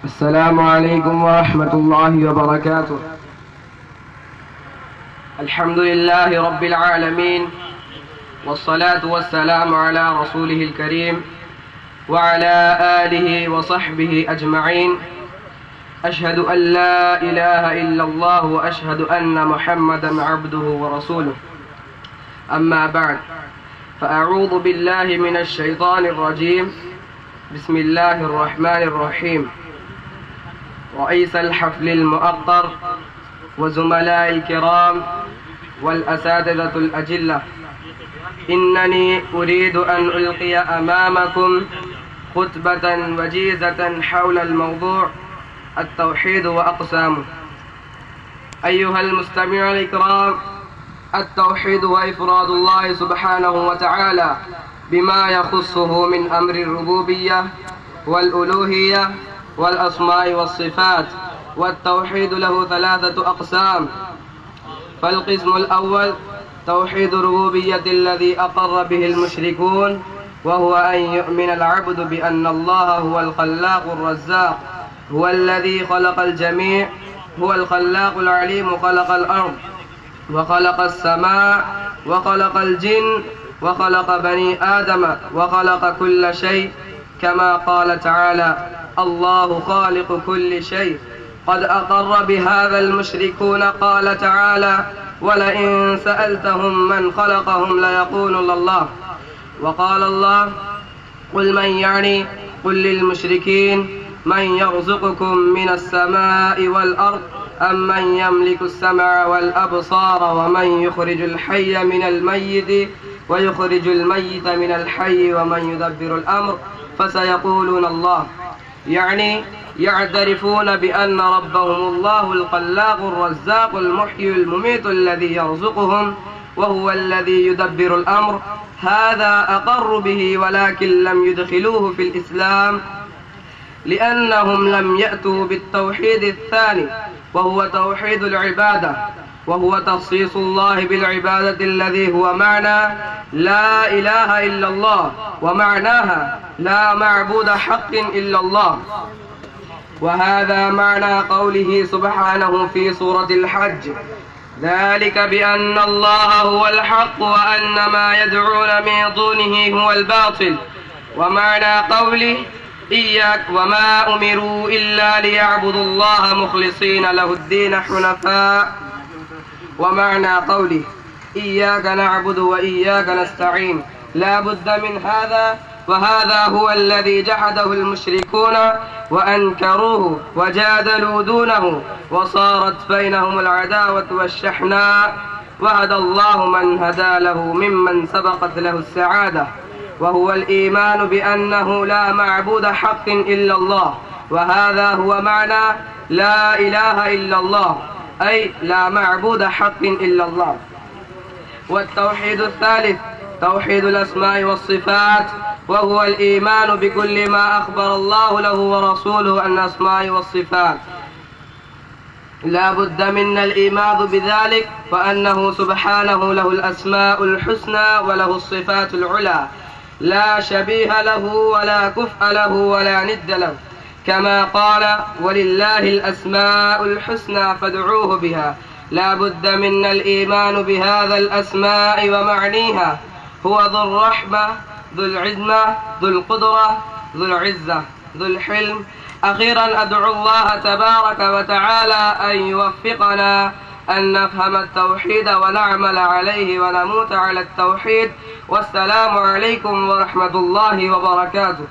السلام عليكم ورحمة الله وبركاته. الحمد لله رب العالمين، والصلاة والسلام على رسوله الكريم وعلى آله وصحبه أجمعين. أشهد أن لا إله إلا الله وأشهد أن محمدا عبده ورسوله. أما بعد، فأعوذ بالله من الشيطان الرجيم. بسم الله الرحمن الرحيم. رئيس الحفل المؤقر وزملاء الكرام والأساتذة الأجلة، إنني أريد أن ألقي أمامكم خطبة وجيزة حول الموضوع التوحيد وأقسامه. أيها المستمع الكرام، التوحيد هو إفراد الله سبحانه وتعالى بما يخصه من أمر الربوبية والألوهية والأسماء والصفات. والتوحيد له 3 أقسام. فالقسم الأول توحيد الربوبية الذي أقر به المشركون، وهو أن يؤمن العبد بأن الله هو الخلاق الرزاق، هو الذي خلق الجميع، هو الخلاق العليم، خلق الأرض وخلق السماء وخلق الجن وخلق بني آدم وخلق كل شيء، كما قال تعالى: الله خالق كل شيء. قد أقر بهذا المشركون. قال تعالى: ولئن سألتهم من خلقهم ليقولن الله. وقال الله: قل للمشركين من يرزقكم من السماء والأرض أم من يملك السمع والأبصار ومن يخرج الحي من الميت ويخرج الميت من الحي ومن يدبر الأمر، فسيقولون الله. يعني يعترفون بأن ربهم الله الخلاق الرزاق المحيي المميت الذي يرزقهم وهو الذي يدبر الأمر. هذا أقر به، ولكن لم يدخلوه في الإسلام لأنهم لم يأتوا بالتوحيد الثاني، وهو توحيد العبادة، وهو تخصيص الله بالعبادة الذي هو معنى لا إله إلا الله، ومعناها لا معبود حق إلا الله. وهذا معنى قوله سبحانه في سورة الحج: ذلك بأن الله هو الحق وأن ما يدعون من دونه هو الباطل. ومعنى قوله: إياك وما أمروا إلا ليعبدوا الله مخلصين له الدين حنفاء. ومعنى قوله: إياك نعبد وإياك نستعين. لا بد من هذا، وهذا هو الذي جحده المشركون وأنكروه وجادلوا دونه، وصارت بينهم العداوة والشحناء. وهدى الله من هدى له ممن سبقت له السعادة، وهو الإيمان بأنه لا معبود حق إلا الله. وهذا هو معنى لا إله إلا الله، أي لا معبود حق إلا الله. والتوحيد الثالث توحيد الأسماء والصفات، وهو الإيمان بكل ما أخبر الله له ورسوله عن الأسماء والصفات. لا بد من الإيمان بذلك، فأنه سبحانه له الأسماء الحسنى وله الصفات العلى، لا شبيه له ولا كفء له ولا ند له، كما قال: ولله الأسماء الحسنى فادعوه بها. لا بد من الإيمان بهذا الأسماء ومعنيها. هو ذو الرحمة، ذو العزمة، ذو القدرة، ذو العزة، ذو الحلم. أخيرا أدعو الله تبارك وتعالى أن يوفقنا أن نفهم التوحيد ونعمل عليه ونموت على التوحيد. والسلام عليكم ورحمة الله وبركاته.